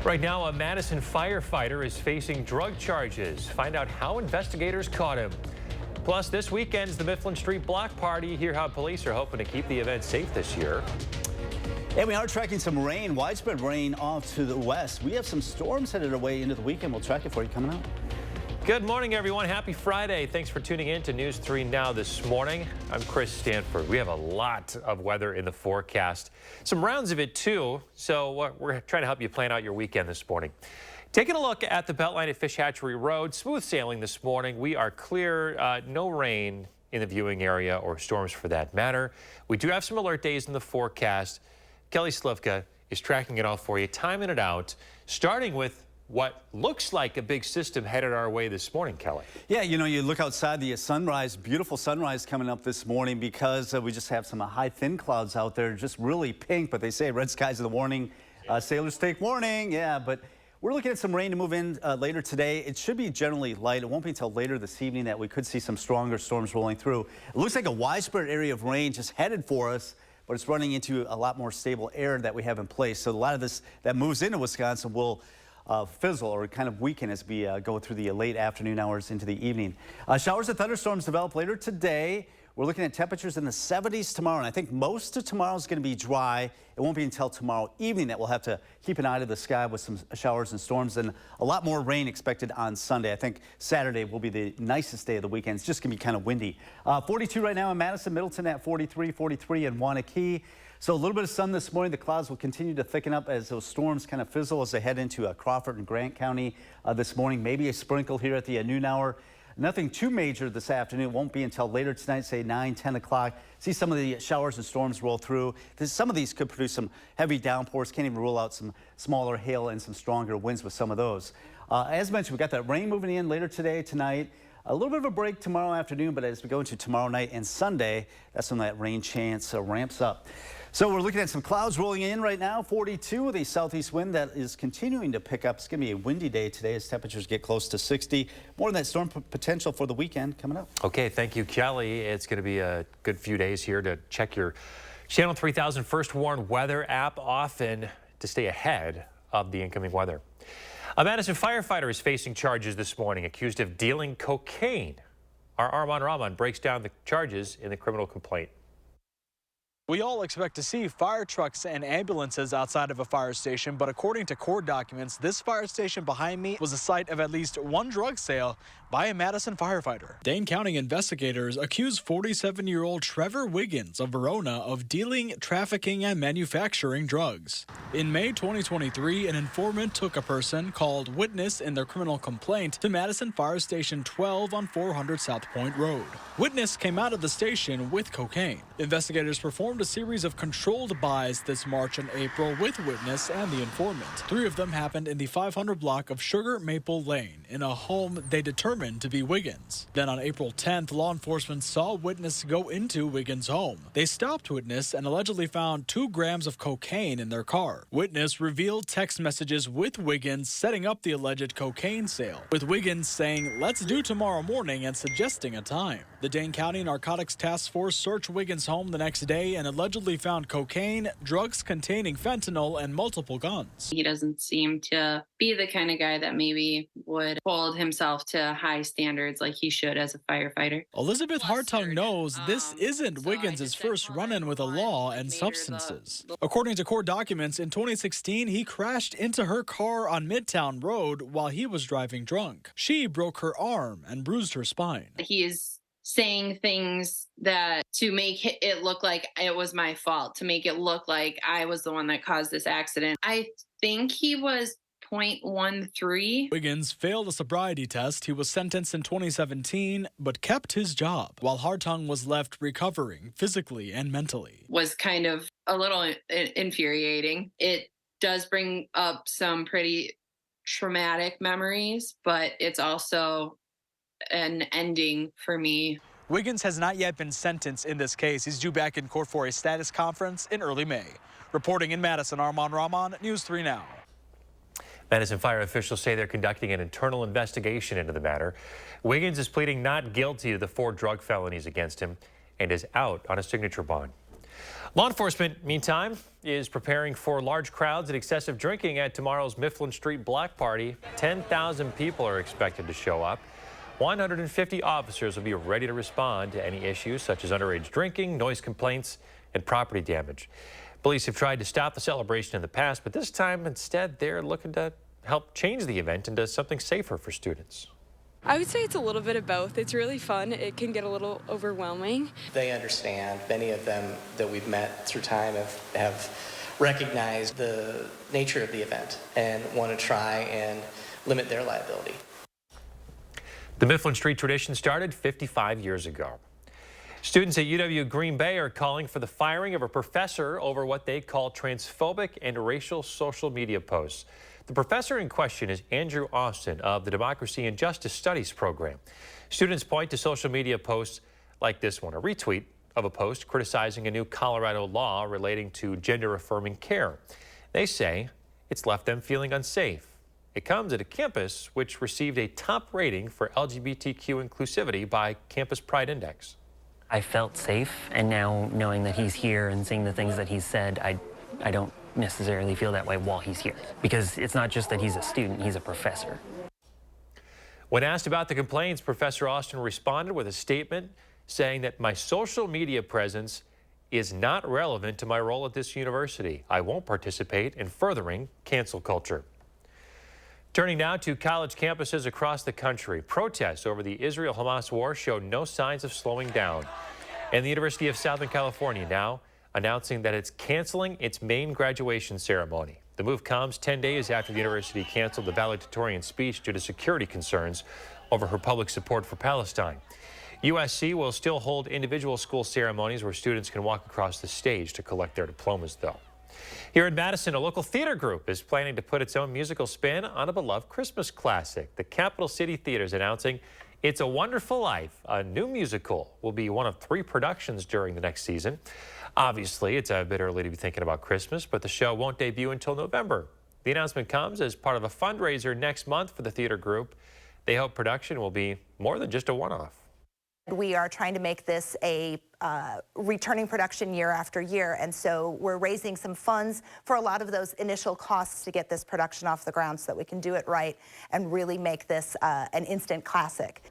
Right now, a Madison firefighter is facing drug charges. Find out how investigators caught him. Plus, this weekend's the Mifflin Street Block Party. Hear how police are hoping to keep the event safe this year. And we are tracking some rain, widespread rain off to the west. We have some storms headed our way into the weekend. We'll track it for you coming up. Good morning, everyone. Happy Friday. Thanks for tuning in to News 3 Now this morning. I'm Chris Stanford. We have a lot of weather in the forecast. Some rounds of it, too. So we're trying to help you plan out your weekend this morning. Taking a look at the Beltline at Fish Hatchery Road. Smooth sailing this morning. We are clear. No rain in the viewing area or storms for that matter. We do have some alert days in the forecast. Kelly Slivka is tracking it all for you, timing it out, starting with what looks like a big system headed our way this morning, Kelly. Yeah, you know, you look outside, the sunrise, beautiful sunrise coming up this morning because we just have some high thin clouds out there, just really pink, but they say red skies are the warning. Sailors take warning. Yeah, but we're looking at some rain to move in later today. It should be generally light. It won't be until later this evening that we could see some stronger storms rolling through. It looks like a widespread area of rain just headed for us, but it's running into a lot more stable air that we have in place. So a lot of this that moves into Wisconsin will fizzle or kind of weaken as we go through the late afternoon hours into the evening. Showers and thunderstorms develop later today. We're looking at temperatures in the 70s tomorrow, and I think most of tomorrow is going to be dry. It won't be until tomorrow evening that we'll have to keep an eye to the sky with some showers and storms, and a lot more rain expected on Sunday. I think Saturday will be the nicest day of the weekend. It's just going to be kind of windy. 42 right now in Madison, Middleton at 43, 43 in Waunakee. So a little bit of sun this morning. The clouds will continue to thicken up as those storms kind of fizzle as they head into Crawford and Grant County this morning. Maybe a sprinkle here at the noon hour. Nothing too major this afternoon. It won't be until later tonight, say 9, 10 o'clock. See some of the showers and storms roll through. Some of these could produce some heavy downpours. Can't even rule out some smaller hail and some stronger winds with some of those. As mentioned, we got that rain moving in later today, tonight. A little bit of a break tomorrow afternoon, but as we go into tomorrow night and Sunday, that's when that rain chance ramps up. So we're looking at some clouds rolling in right now. 42 with a southeast wind that is continuing to pick up. It's going to be a windy day today as temperatures get close to 60. More of that storm potential for the weekend coming up. Okay, thank you, Kelly. It's going to be a good few days here to check your Channel 3000 First Warn weather app often to stay ahead of the incoming weather. A Madison firefighter is facing charges this morning, accused of dealing cocaine. Our Armand Rahman breaks down the charges in the criminal complaint. We all expect to see fire trucks and ambulances outside of a fire station, but according to court documents, this fire station behind me was the site of at least one drug sale by a Madison firefighter. Dane County investigators accuse 47-year-old Trevor Wiggins of Verona of dealing, trafficking, and manufacturing drugs. In May 2023, an informant took a person called Witness in their criminal complaint to Madison Fire Station 12 on 400 South Point Road. Witness came out of the station with cocaine. Investigators performed a series of controlled buys this March and April with Witness and the informant. 3 of them happened in the 500 block of Sugar Maple Lane in a home they determined to be Wiggins. Then on April 10th, law enforcement saw Witness go into Wiggins' home. They stopped Witness and allegedly found 2 grams of cocaine in their car. Witness revealed text messages with Wiggins setting up the alleged cocaine sale, with Wiggins saying, "Let's do tomorrow morning," and suggesting a time. The Dane County Narcotics Task Force searched Wiggins' home the next day and allegedly found cocaine, drugs containing fentanyl, and multiple guns. He doesn't seem to be the kind of guy that maybe would hold himself to high standards like he should as a firefighter. Elizabeth Hartung knows this isn't Wiggins' first run-in with the law and substances. According to court documents, in 2016, he crashed into her car on Midtown Road while he was driving drunk. She broke her arm and bruised her spine. He is saying things that to make it look like it was my fault, to make it look like I was the one that caused this accident. I think he was 0.13. Wiggins failed a sobriety test. He was sentenced in 2017, but kept his job, while Hartung was left recovering physically and mentally. Was kind of a little infuriating. It does bring up some pretty traumatic memories, but it's also an ending for me. Wiggins has not yet been sentenced in this case. He's due back in court for a status conference in early May. Reporting in Madison, Armand Rahman, News 3 Now. Madison fire officials say they're conducting an internal investigation into the matter. Wiggins is pleading not guilty to the 4 drug felonies against him and is out on a signature bond. Law enforcement, meantime, is preparing for large crowds and excessive drinking at tomorrow's Mifflin Street block party. 10,000 people are expected to show up. 150 officers will be ready to respond to any issues such as underage drinking, noise complaints, and property damage. Police have tried to stop the celebration in the past, but this time instead they're looking to help change the event into something safer for students. I would say it's a little bit of both. It's really fun. It can get a little overwhelming. They understand. Many of them that we've met through time have recognized the nature of the event and want to try and limit their liability. The Mifflin Street tradition started 55 years ago. Students at UW Green Bay are calling for the firing of a professor over what they call transphobic and racial social media posts. The professor in question is Andrew Austin of the Democracy and Justice Studies program. Students point to social media posts like this one, a retweet of a post criticizing a new Colorado law relating to gender-affirming care. They say it's left them feeling unsafe. It comes at a campus which received a top rating for LGBTQ inclusivity by Campus Pride Index. I felt safe, and now knowing that he's here and seeing the things that he's said, I don't necessarily feel that way while he's here, because it's not just that he's a student, he's a professor. When asked about the complaints, Professor Austin responded with a statement saying that my social media presence is not relevant to my role at this university. I won't participate in furthering cancel culture. Turning now to college campuses across the country, protests over the Israel-Hamas war show no signs of slowing down. And the University of Southern California now announcing that it's canceling its main graduation ceremony. The move comes 10 days after the university canceled the valedictorian speech due to security concerns over her public support for Palestine. USC will still hold individual school ceremonies where students can walk across the stage to collect their diplomas, though. Here in Madison, a local theater group is planning to put its own musical spin on a beloved Christmas classic. The Capital City Theater is announcing It's a Wonderful Life, a new musical, will be one of 3 productions during the next season. Obviously, it's a bit early to be thinking about Christmas, but the show won't debut until November. The announcement comes as part of a fundraiser next month for the theater group. They hope production will be more than just a one-off. We are trying to make this a returning production year after year, and so we're raising some funds for a lot of those initial costs to get this production off the ground so that we can do it right and really make this an instant classic.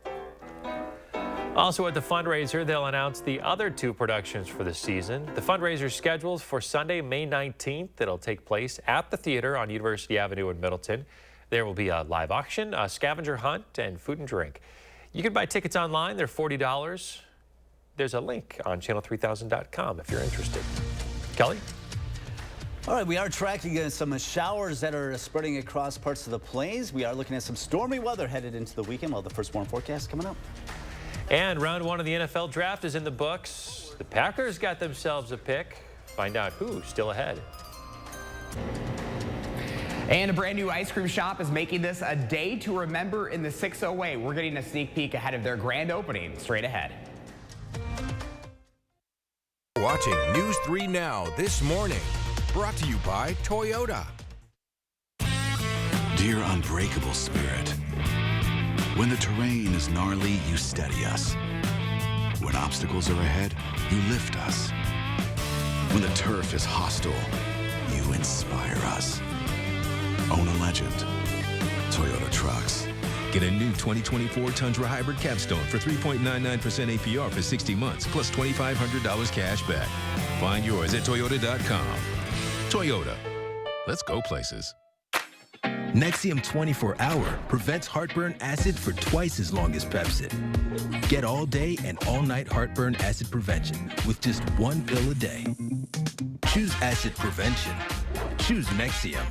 Also at the fundraiser, they'll announce the other 2 productions for the season. The fundraiser is scheduled for Sunday, May 19th. It'll take place at the theater on University Avenue in Middleton. There will be a live auction, a scavenger hunt, and food and drink. You can buy tickets online. They're $40. There's a link on channel3000.com if you're interested. Kelly? All right, we are tracking some showers that are spreading across parts of the plains. We are looking at some stormy weather headed into the weekend. Well, the first warm forecast coming up. And round 1 of the NFL draft is in the books. The Packers got themselves a pick. Find out who's still ahead. And a brand new ice cream shop is making this a day to remember in the 608. We're getting a sneak peek ahead of their grand opening straight ahead. Watching News 3 Now this morning. Brought to you by Toyota. Dear unbreakable spirit, when the terrain is gnarly, you steady us. When obstacles are ahead, you lift us. When the turf is hostile, you inspire us. Own a legend. Toyota Trucks. Get a new 2024 Tundra Hybrid Capstone for 3.99% APR for 60 months, plus $2,500 cash back. Find yours at Toyota.com. Toyota. Let's go places. Nexium 24-Hour prevents heartburn acid for twice as long as Pepcid. Get all day and all night heartburn acid prevention with just 1 pill a day. Choose acid prevention. Choose Nexium.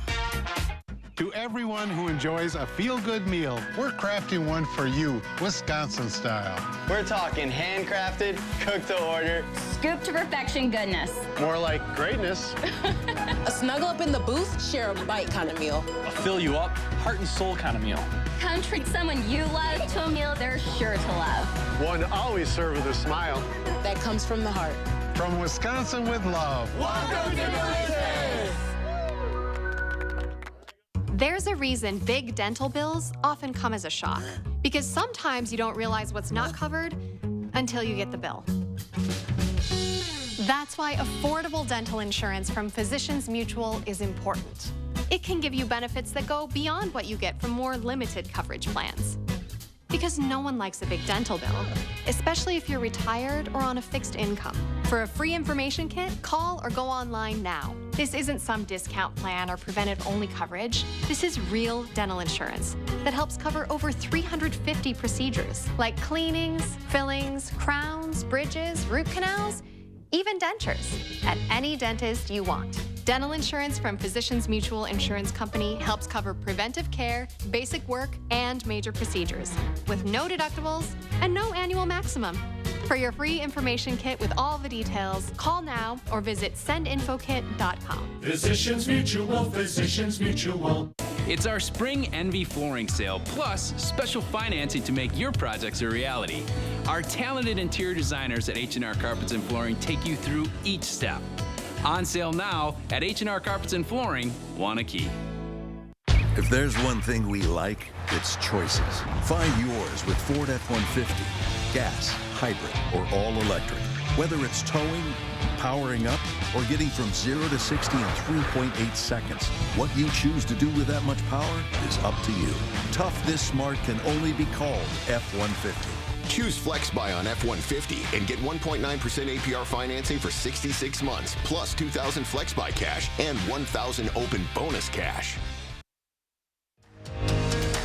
To everyone who enjoys a feel-good meal, we're crafting one for you, Wisconsin style. We're talking handcrafted, cooked to order, scoop to perfection goodness. More like greatness. A snuggle up in the booth, share a bite kind of meal. A fill you up, heart and soul kind of meal. Come treat someone you love to a meal they're sure to love. One always served with a smile. That comes from the heart. From Wisconsin with love. Welcome to Delicious! There's a reason big dental bills often come as a shock, because sometimes you don't realize what's not covered until you get the bill. That's why affordable dental insurance from Physicians Mutual is important. It can give you benefits that go beyond what you get from more limited coverage plans. Because no one likes a big dental bill, especially if you're retired or on a fixed income. For a free information kit, call or go online now. This isn't some discount plan or preventive-only coverage. This is real dental insurance that helps cover over 350 procedures, like cleanings, fillings, crowns, bridges, root canals, even dentures, at any dentist you want. Dental insurance from Physicians Mutual Insurance Company helps cover preventive care, basic work, and major procedures, with no deductibles and no annual maximum. For your free information kit with all the details, call now or visit sendinfokit.com. Physicians Mutual, Physicians Mutual. It's our Spring Envy flooring sale, plus special financing to make your projects a reality. Our talented interior designers at H&R Carpets and Flooring take you through each step. On sale now at H&R Carpets and Flooring, Wanakee. If there's one thing we like, it's choices. Find yours with Ford F-150. Gas, hybrid, or all-electric. Whether it's towing, powering up, or getting from 0 to 60 in 3.8 seconds, what you choose to do with that much power is up to you. Tough this smart can only be called F-150. Choose FlexBuy on F-150 and get 1.9% APR financing for 66 months, plus $2,000 FlexBuy cash and $1,000 open bonus cash.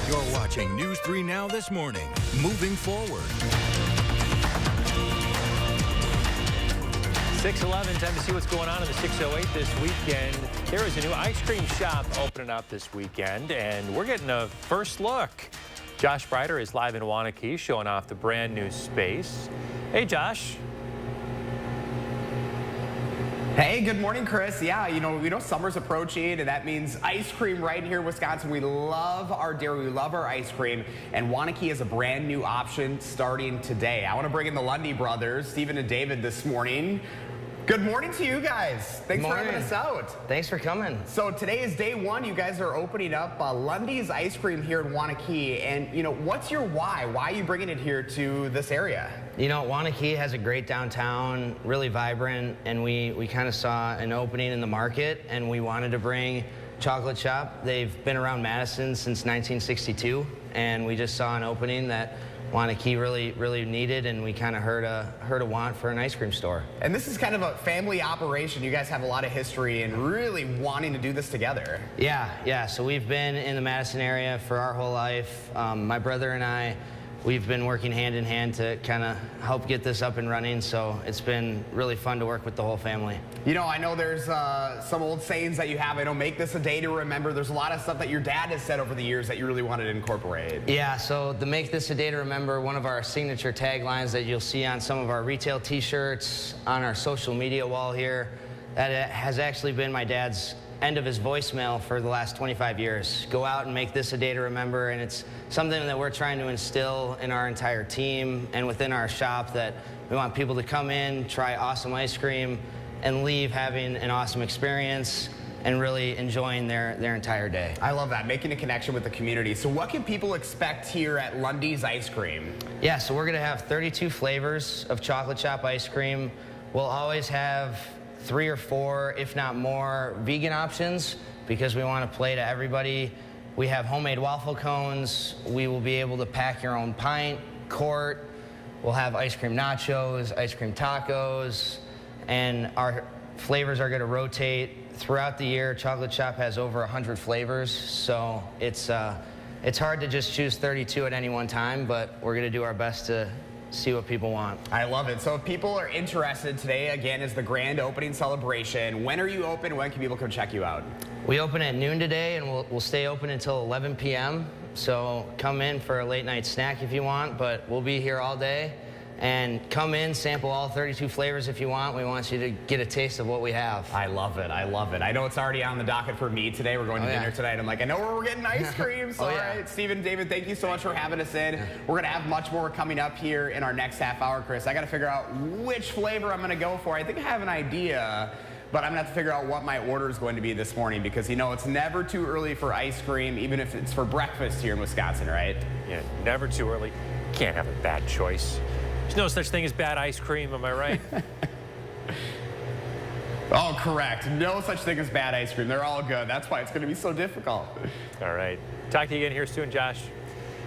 You're watching News 3 Now this morning. Moving forward. 6:11, time to see what's going on in the 608 this weekend. There is a new ice cream shop opening up this weekend, and we're getting a first look. Josh Breider is live in Wanakee, showing off the brand new space. Hey, Josh. Hey, good morning, Chris. Yeah, we know summer's approaching, and that means ice cream right here in Wisconsin. We love our dairy, we love our ice cream, and Wanakee is a brand new option starting today. I want to bring in the Lundy brothers, Stephen and David, this morning. Good morning to you guys. Thanks for having us out. Thanks for coming. So today is day one. You guys are opening up Lundy's Ice Cream here in Wanakee. And, what's your why? Why are you bringing it here to this area? Wanakee has a great downtown, really vibrant, and we kind of saw an opening in the market, and we wanted to bring Chocolate Shop. They've been around Madison since 1962, and we just saw an opening that Wanakee really needed, and we kind of heard a want for an ice cream store. And this is kind of a family operation. You guys have a lot of history and really wanting to do this together. Yeah. So we've been in the Madison area for our whole life. My brother and I, we've been working hand in hand to kind of help get this up and running, so it's been really fun to work with the whole family. I know there's some old sayings that you have. Make this a day to remember. There's a lot of stuff that your dad has said over the years that you really wanted to incorporate. Yeah, so the Make This a Day to Remember, one of our signature taglines that you'll see on some of our retail t-shirts, on our social media wall here, that has actually been my dad's end of his voicemail for the last 25 years. Go out and make this a day to remember, and it's something that we're trying to instill in our entire team and within our shop, that we want people to come in, try awesome ice cream, and leave having an awesome experience and really enjoying their entire day. I love that, making a connection with the community. So what can people expect here at Lundy's Ice Cream? Yeah, so we're gonna have 32 flavors of Chocolate Shop ice cream. We'll always have 3 or 4, if not more, vegan options, because we want to play to everybody. We have homemade waffle cones. We will be able to pack your own pint, quart. We'll have ice cream nachos, ice cream tacos, and our flavors are going to rotate throughout the year. Chocolate Shop has over 100 flavors, so it's hard to just choose 32 at any one time, but we're going to do our best to see what people want. I love it. So if people are interested, today again is the grand opening celebration. When are you open? When can people come check you out? We open at noon today, and we'll stay open until 11 p.m. So come in for a late night snack if you want, but we'll be here all day. And come in, sample all 32 flavors if you want. We want you to get a taste of what we have. I love it. I love it. I know it's already on the docket for me today. We're going to dinner tonight. I'm like, I know where we're getting ice cream. So all right, Stephen, David, thank you so much for having us in. We're going to have much more coming up here in our next half hour, Chris. I got to figure out which flavor I'm going to go for. I think I have an idea, but I'm going to have to figure out what my order is going to be this morning, because it's never too early for ice cream, even if it's for breakfast here in Wisconsin, right? Yeah, never too early. Can't have a bad choice. There's no such thing as bad ice cream, am I right? Oh, correct. No such thing as bad ice cream. They're all good. That's why it's going to be so difficult. All right. Talk to you again here soon, Josh.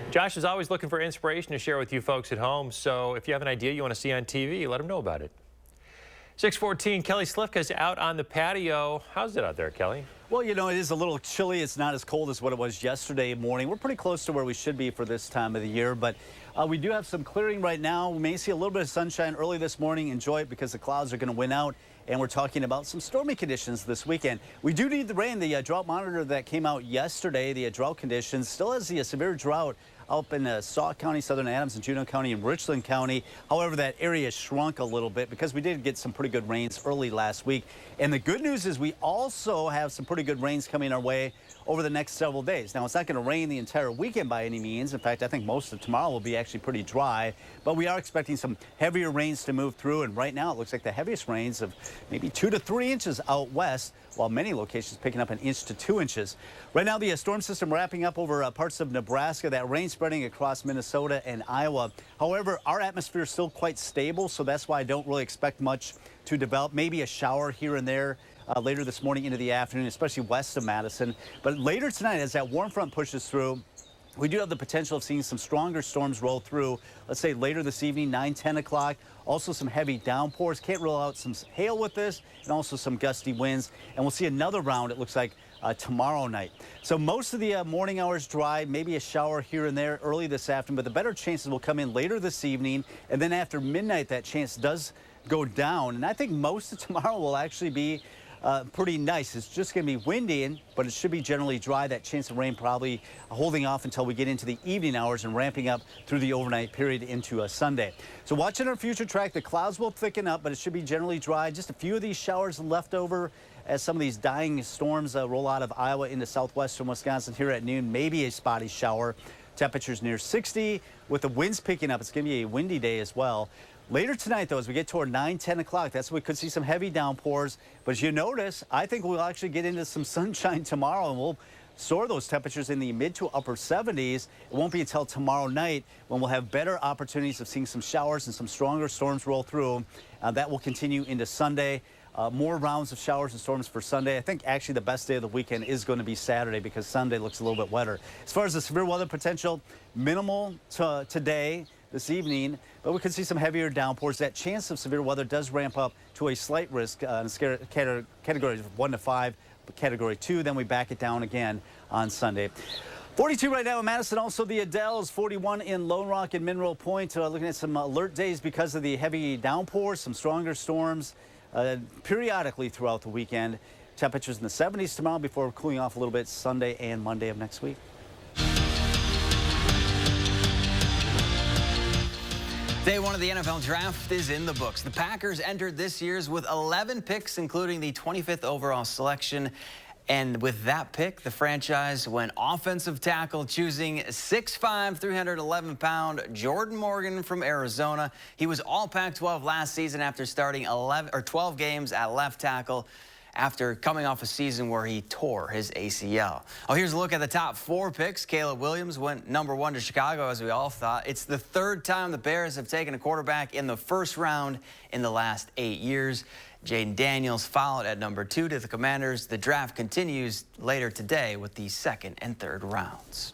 Josh is always looking for inspiration to share with you folks at home. So if you have an idea you want to see on TV, let him know about it. 6:14, Kelly Slifka's out on the patio. How's it out there, Kelly? Well, you know, it is a little chilly. It's not as cold as what it was yesterday morning. We're pretty close to where we should be for this time of the year, but we do have some clearing right now. We may see a little bit of sunshine early this morning. Enjoy it because the clouds are going to win out, and we're talking about some stormy conditions this weekend. We do need the rain. The drought monitor that came out yesterday, the drought conditions, still has the severe drought up in Sauk County, Southern Adams, and Juneau County, and Richland County. However, that area shrunk a little bit because we did get some pretty good rains early last week. And the good news is we also have some pretty good rains coming our way over the next several days. Now, it's not going to rain the entire weekend by any means. In fact, I think most of tomorrow will be actually pretty dry, but we are expecting some heavier rains to move through. And right now, it looks like the heaviest rains of maybe 2 to 3 inches out west, while many locations picking up 1 inch to 2 inches. Right now, the storm system wrapping up over parts of Nebraska, that rain spreading across Minnesota and Iowa. However, our atmosphere is still quite stable, so that's why I don't really expect much to develop. Maybe a shower here and there later this morning into the afternoon, especially west of Madison. But later tonight, as that warm front pushes through, we do have the potential of seeing some stronger storms roll through, let's say later this evening, 9, 10 o'clock. Also some heavy downpours. Can't rule out some hail with this, and also some gusty winds. And we'll see another round, it looks like, tomorrow night. So most of the morning hours dry, maybe a shower here and there early this afternoon, but the better chances will come in later this evening. And then after midnight, that chance does go down. And I think most of tomorrow will actually be pretty nice. It's just going to be windy, but it should be generally dry. That chance of rain probably holding off until we get into the evening hours and ramping up through the overnight period into Sunday. So watching our future track, the clouds will thicken up, but it should be generally dry. Just a few of these showers left over as some of these dying storms roll out of Iowa into southwestern Wisconsin here at noon. Maybe a spotty shower. Temperatures near 60 with the winds picking up. It's going to be a windy day as well. Later tonight, though, as we get toward 9, 10 o'clock, that's when we could see some heavy downpours. But as you notice, I think we'll actually get into some sunshine tomorrow, and we'll soar those temperatures in the mid to upper 70s. It won't be until tomorrow night when we'll have better opportunities of seeing some showers and some stronger storms roll through. That will continue into Sunday. More rounds of showers and storms for Sunday. I think actually the best day of the weekend is going to be Saturday because Sunday looks a little bit wetter. As far as the severe weather potential, minimal today, this evening, but we could see some heavier downpours. That chance of severe weather does ramp up to a slight risk in category 1 to 5, but category 2. Then we back it down again on Sunday. 42 right now in Madison. Also the Adels, 41 in Lone Rock and Mineral Point. Looking at some alert days because of the heavy downpours, some stronger storms periodically throughout the weekend. Temperatures in the 70s tomorrow before cooling off a little bit Sunday and Monday of next week. Day 1 of the NFL Draft is in the books. The Packers entered this year's with 11 picks, including the 25th overall selection. And with that pick, the franchise went offensive tackle, choosing 6'5", 311-pound Jordan Morgan from Arizona. He was all Pac-12 last season after starting 12 games at left tackle, after coming off a season where he tore his ACL. Oh, here's a look at the top 4 picks. Caleb Williams went number 1 to Chicago, as we all thought. It's the 3rd time the Bears have taken a quarterback in the 1st round in the last 8 years. Jaden Daniels followed at number 2 to the Commanders. The draft continues later today with the 2nd and 3rd rounds.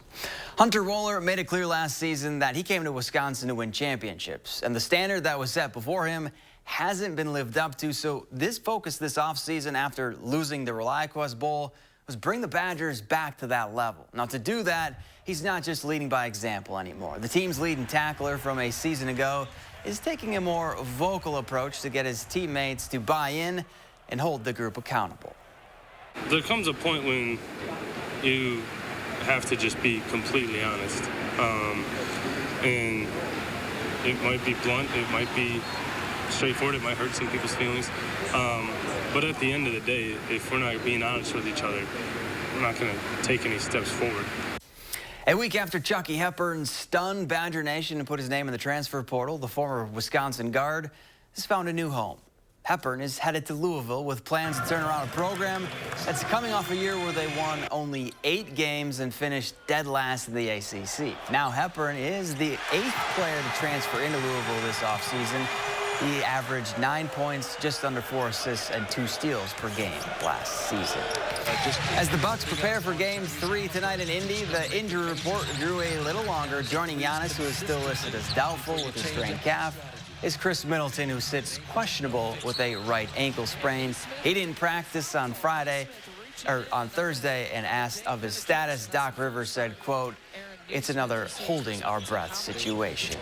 Hunter Wohler made it clear last season that he came to Wisconsin to win championships, and the standard that was set before him hasn't been lived up to. So this focus this offseason after losing the ReliaQuest Bowl was bring the Badgers back to that level. Now to do that, he's not just leading by example anymore. The team's leading tackler from a season ago is taking a more vocal approach to get his teammates to buy in and hold the group accountable. There comes a point when you have to just be completely honest. And it might be blunt, it might be straightforward, it might hurt some people's feelings. But at the end of the day, if we're not being honest with each other, we're not going to take any steps forward. A week after Chucky Hepburn stunned Badger Nation and put his name in the transfer portal, the former Wisconsin guard has found a new home. Hepburn is headed to Louisville with plans to turn around a program that's coming off a year where they won only 8 games and finished dead last in the ACC. Now Hepburn is the 8th player to transfer into Louisville this offseason. He averaged 9 points, just under 4 assists, and 2 steals per game last season. As the Bucks prepare for Game 3 tonight in Indy, the injury report grew a little longer. Joining Giannis, who is still listed as doubtful with a strained calf, is Chris Middleton, who sits questionable with a right ankle sprain. He didn't practice on Thursday, and asked of his status. Doc Rivers said, quote, "It's another holding our breath situation."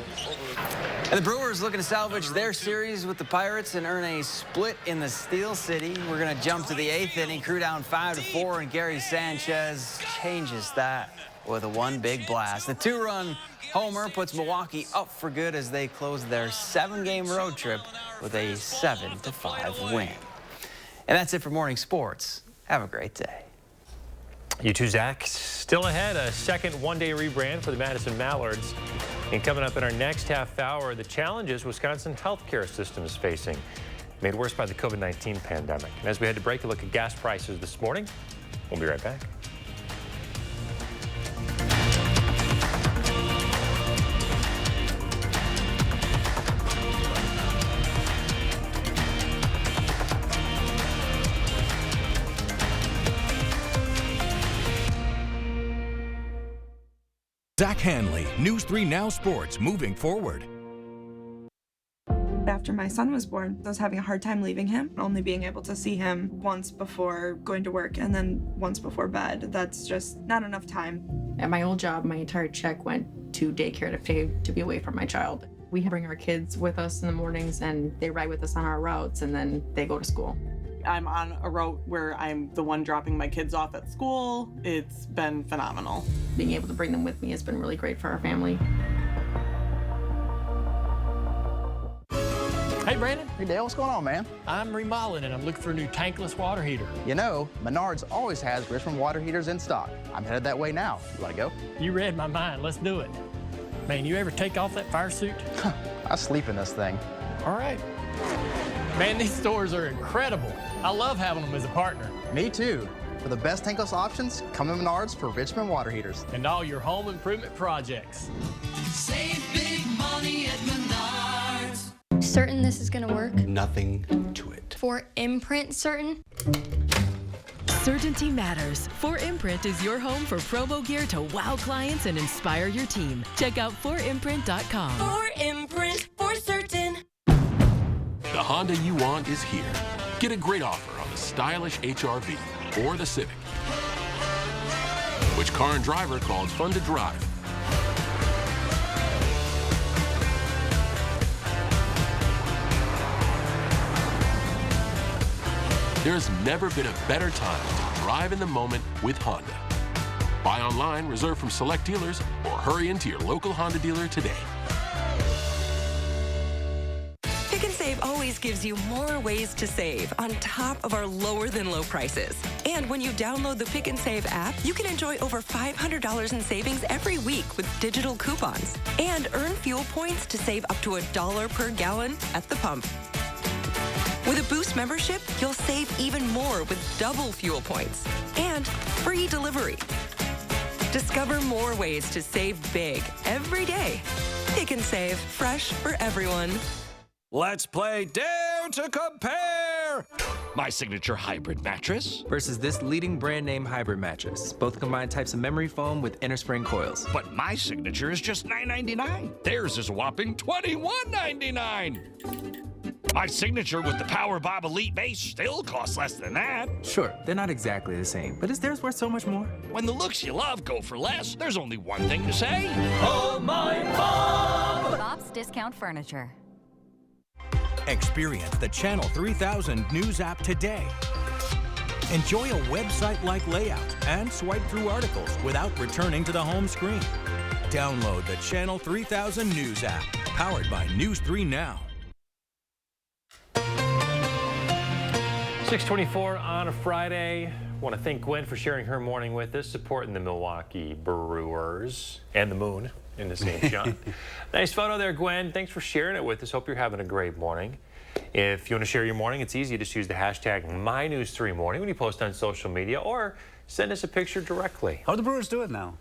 And the Brewers looking to salvage their series with the Pirates and earn a split in the Steel City. We're going to jump to the 8th inning, crew down 5-4, and Gary Sanchez changes that with a one big blast. The 2-run homer puts Milwaukee up for good as they close their 7-game road trip with a 7-5 win. And that's it for morning sports. Have a great day. You too, Zach. Still ahead, a second one-day rebrand for the Madison Mallards. And coming up in our next half hour, the challenges Wisconsin healthcare system is facing, made worse by the COVID-19 pandemic. And as we head to break, a look at gas prices this morning. We'll be right back. Zach Hanley, News 3 Now Sports, moving forward. After my son was born, I was having a hard time leaving him, only being able to see him once before going to work and then once before bed. That's just not enough time. At my old job, my entire check went to daycare to pay to be away from my child. We bring our kids with us in the mornings and they ride with us on our routes and then they go to school. I'm on a route where I'm the one dropping my kids off at school. It's been phenomenal. Being able to bring them with me has been really great for our family. Hey, Brandon. Hey, Dale, what's going on, man? I'm remodeling and I'm looking for a new tankless water heater. You know, Menards always has Richmond water heaters in stock. I'm headed that way now. You want to go? You read my mind. Let's do it. Man, you ever take off that fire suit? I sleep in this thing. All right. Man, these stores are incredible. I love having them as a partner. Me too. For the best tankless options, come to Menards for Richmond water heaters. And all your home improvement projects. Save big money at Menards. Certain this is gonna work? Nothing to it. For imprint certain? Certainty matters. 4imprint is your home for promo gear to wow clients and inspire your team. Check out 4imprint.com. 4imprint for certain. The Honda you want is here. Get a great offer on the stylish HR-V or the Civic. Which car and driver called fun to drive? There's never been a better time to drive in the moment with Honda. Buy online, reserve from select dealers, or hurry into your local Honda dealer today. Pick and Save always gives you more ways to save on top of our lower than low prices. And when you download the Pick and Save app, you can enjoy over $500 in savings every week with digital coupons and earn fuel points to save up to $1 per gallon at the pump. With a Boost membership, you'll save even more with double fuel points and free delivery. Discover more ways to save big every day. Pick and Save, fresh for everyone. Let's play Dare to Compare! My signature hybrid mattress versus this leading brand name hybrid mattress. Both combine types of memory foam with inner spring coils. But my signature is just $9.99. Theirs is a whopping $21.99. My signature with the Power Bob Elite base still costs less than that. Sure, they're not exactly the same, but is theirs worth so much more? When the looks you love go for less, there's only one thing to say. Oh, my Bob! Bob's Discount Furniture. Experience the Channel 3000 News app today. Enjoy a website-like layout and swipe through articles without returning to the home screen. Download the Channel 3000 News app, powered by News 3 Now. 6:24 on a Friday. Want to thank Gwen for sharing her morning with us, supporting the Milwaukee Brewers and the moon in the same shot. Nice photo there, Gwen. Thanks for sharing it with us. Hope you're having a great morning. If you want to share your morning, it's easy. Just use the hashtag MyNews3Morning when you post on social media, or send us a picture directly. How are the Brewers doing now?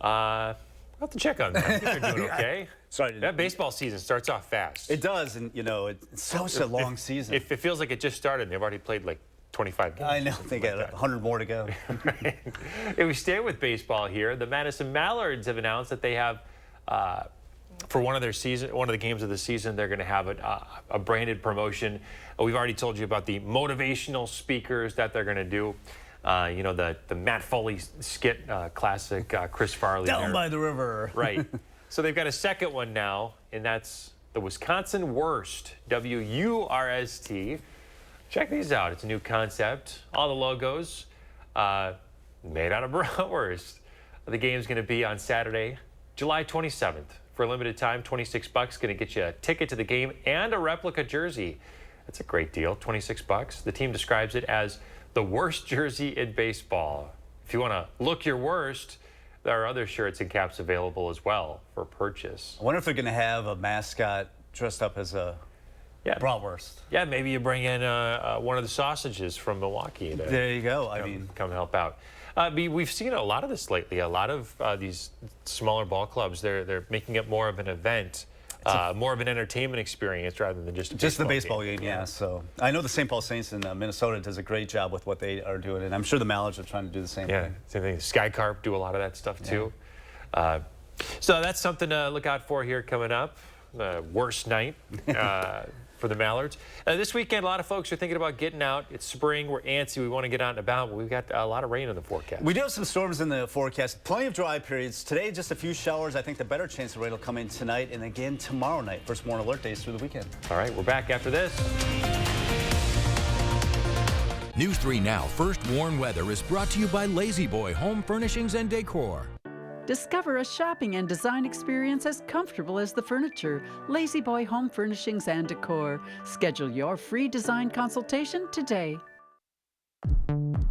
I'll have to check on that. I think they're doing okay. Sorry. That baseball season starts off fast. It does, and you know, it's such a long season. It feels like it just started. They've already played like 25 games. I know. They got 100 more to go. Right. If we stay with baseball here, the Madison Mallards have announced that they have, for one of the games of the season, they're going to have a branded promotion. We've already told you about the motivational speakers that they're going to do. You know, the Matt Foley skit, classic Chris Farley. Down by the river. Right. So they've got a second one now, and that's the Wisconsin Worst, W-U-R-S-T. Check these out. It's a new concept. All the logos made out of bratwurst. The game's going to be on Saturday, July 27th. For a limited time, $26. Going to get you a ticket to the game and a replica jersey. That's a great deal, $26. The team describes it as the worst jersey in baseball. If you want to look your worst, there are other shirts and caps available as well for purchase. I wonder if they're going to have a mascot dressed up as a bratwurst. Yeah, maybe you bring in one of the sausages from Milwaukee. There you go. Come help out. We've seen a lot of this lately. A lot of these smaller ball clubs, they're making it more of an event, more of an entertainment experience rather than just the baseball game. Yeah. So I know the St. Paul Saints in Minnesota does a great job with what they are doing, and I'm sure the Mallards are trying to do the same thing. Yeah, same thing. Sky Carp do a lot of that stuff too. So that's something to look out for here coming up. Worst night for the Mallards. This weekend, a lot of folks are thinking about getting out. It's spring. We're antsy. We want to get out and about. But we've got a lot of rain in the forecast. We do have some storms in the forecast. Plenty of dry periods. Today, just a few showers. I think the better chance of rain will come in tonight and again tomorrow night. First warn alert days through the weekend. All right, we're back after this. News 3 Now First Warn Weather is brought to you by Lazy Boy Home Furnishings and Decor. Discover a shopping and design experience as comfortable as the furniture. Lazy Boy Home Furnishings and Decor. Schedule your free design consultation today.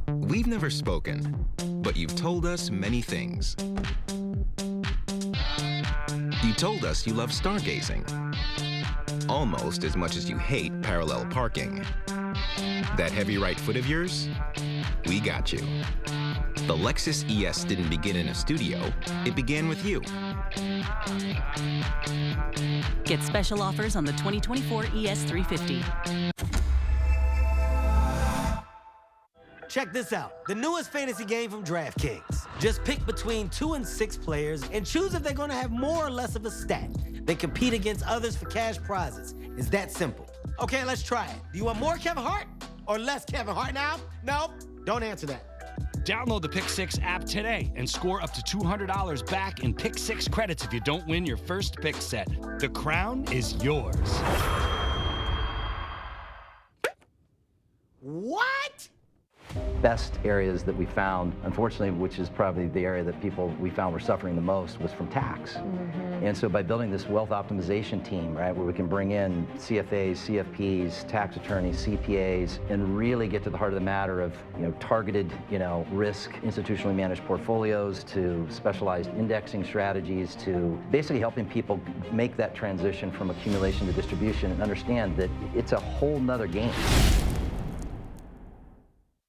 We've never spoken, but you've told us many things. You told us you love stargazing, almost as much as you hate parallel parking. That heavy right foot of yours? We got you. The Lexus ES didn't begin in a studio, it began with you. Get special offers on the 2024 ES350. Check this out, the newest fantasy game from DraftKings. Just pick between 2 and 6 players and choose if they're gonna have more or less of a stat. Then compete against others for cash prizes. It's that simple. Okay, let's try it. Do you want more Kevin Hart or less Kevin Hart now? No, don't answer that. Download the Pick 6 app today and score up to $200 back in Pick 6 credits if you don't win your first pick set. The crown is yours. What? Best areas that we found, unfortunately, which is probably the area that people we found were suffering the most, was from tax. And so by building this wealth optimization team, right, where we can bring in CFAs, CFPs, tax attorneys, CPAs, and really get to the heart of the matter of, targeted, risk, institutionally managed portfolios, to specialized indexing strategies, to basically helping people make that transition from accumulation to distribution and understand that it's a whole nother game.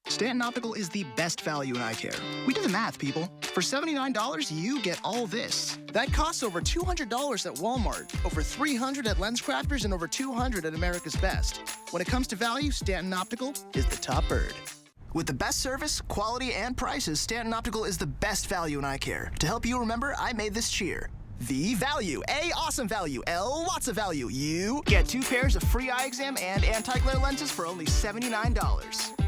Stanton Optical is the best value in eye care. We did the math, people. For $79, you get all this. That costs over $200 at Walmart, over $300 at LensCrafters, and over $200 at America's Best. When it comes to value, Stanton Optical is the top bird. With the best service, quality, and prices, Stanton Optical is the best value in eye care. To help you remember, I made this cheer. The value. A, awesome value. L, lots of value. You get 2 pairs of free eye exam and anti-glare lenses for only $79.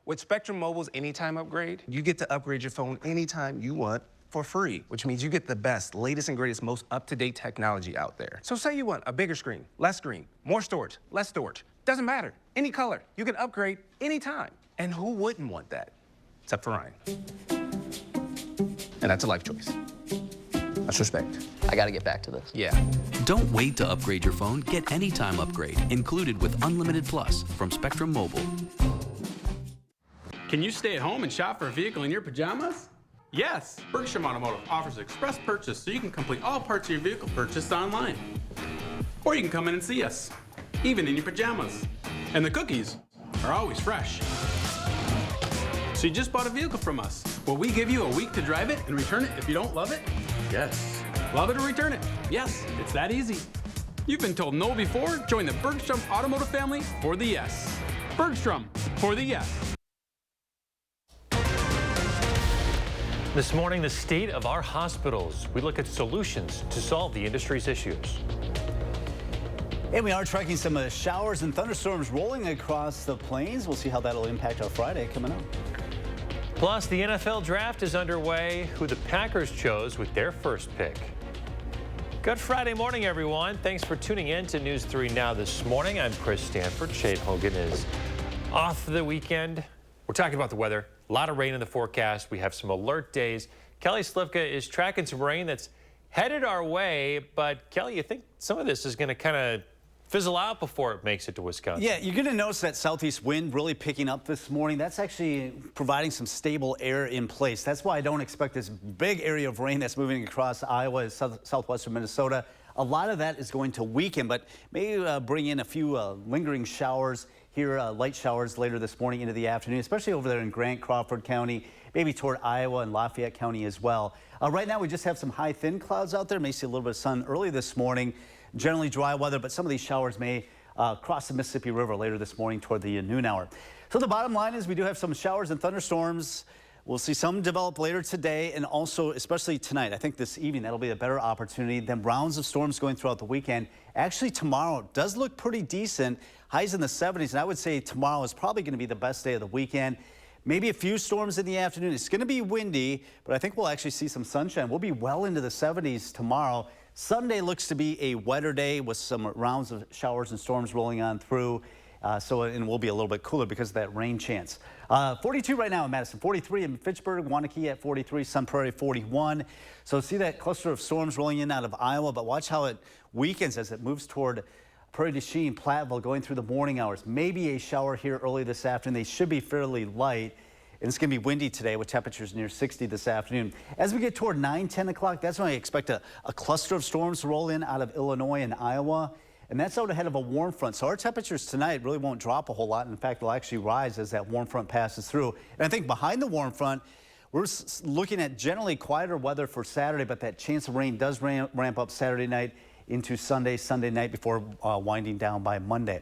With Spectrum Mobile's Anytime upgrade, you get to upgrade your phone anytime you want for free, which means you get the best, latest and greatest, most up-to-date technology out there. So say you want a bigger screen, less screen, more storage, less storage. Doesn't matter. Any color. You can upgrade anytime. And who wouldn't want that? Except for Ryan. And that's a life choice. That's respect. I gotta get back to this. Yeah. Don't wait to upgrade your phone. Get Anytime upgrade, included with Unlimited Plus from Spectrum Mobile. Can you stay at home and shop for a vehicle in your pajamas? Yes! Berkshire Automotive offers express purchase so you can complete all parts of your vehicle purchase online. Or you can come in and see us, even in your pajamas. And the cookies are always fresh. So you just bought a vehicle from us. Will we give you a week to drive it and return it if you don't love it? Yes. Love it or return it. Yes, it's that easy. You've been told no before? Join the Bergstrom Automotive family for the yes. Bergstrom for the yes. This morning, the state of our hospitals. We look at solutions to solve the industry's issues. And we are tracking some showers and thunderstorms rolling across the plains. We'll see how that'll impact our Friday coming up. Plus, the NFL draft is underway. Who the Packers chose with their first pick. Good Friday morning, everyone. Thanks for tuning in to News 3 Now this morning. I'm Chris Stanford. Shade Hogan is off the weekend. We're talking about the weather. A lot of rain in the forecast. We have some alert days. Kelly Slivka is tracking some rain that's headed our way. But, Kelly, you think some of this is going to kind of fizzle out before it makes it to Wisconsin? Yeah, you're going to notice that southeast wind really picking up this morning. That's actually providing some stable air in place. That's why I don't expect this big area of rain that's moving across Iowa and southwestern Minnesota. A lot of that is going to weaken, but maybe bring in a few lingering showers here, light showers later this morning into the afternoon, especially over there in Grant, Crawford County, maybe toward Iowa and Lafayette County as well. Right now, we just have some high thin clouds out there. May see a little bit of sun early this morning. Generally dry weather, but some of these showers may cross the Mississippi River later this morning toward the noon hour. So the bottom line is we do have some showers and thunderstorms. We'll see some develop later today and also especially tonight. I think this evening that'll be a better opportunity than rounds of storms going throughout the weekend. Actually, tomorrow does look pretty decent. Highs in the 70s, and I would say tomorrow is probably going to be the best day of the weekend. Maybe a few storms in the afternoon. It's going to be windy, but I think we'll actually see some sunshine. We'll be well into the 70s tomorrow. Sunday looks to be a wetter day with some rounds of showers and storms rolling on through. And we'll be a little bit cooler because of that rain chance. 42 right now in Madison, 43 in Fitchburg, Wanakee at 43, Sun Prairie 41. So see that cluster of storms rolling in out of Iowa, but watch how it weakens as it moves toward Prairie du Chien, Platteville, going through the morning hours. Maybe a shower here early this afternoon. They should be fairly light. And it's going to be windy today with temperatures near 60 this afternoon. As we get toward 9, 10 o'clock, that's when I expect a cluster of storms to roll in out of Illinois and Iowa. And that's out ahead of a warm front. So our temperatures tonight really won't drop a whole lot. In fact, they'll actually rise as that warm front passes through. And I think behind the warm front, we're looking at generally quieter weather for Saturday, but that chance of rain does ramp up Saturday night into Sunday night before winding down by Monday.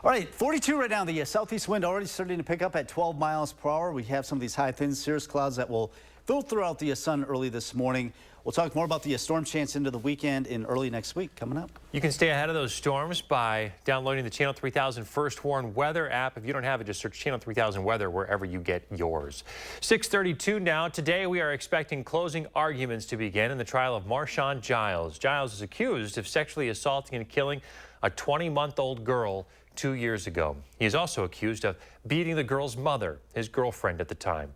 All right, 42 right now. The southeast wind already starting to pick up at 12 miles per hour. We have some of these high, thin cirrus clouds that will filter out the sun early this morning. We'll talk more about the storm chance into the weekend in early next week coming up. You can stay ahead of those storms by downloading the Channel 3000 First Warn Weather app. If you don't have it, just search Channel 3000 Weather wherever you get yours. 6:32 now. Today we are expecting closing arguments to begin in the trial of Marshawn Giles. Giles is accused of sexually assaulting and killing a 20-month-old girl 2 years ago. He is also accused of beating the girl's mother, his girlfriend at the time.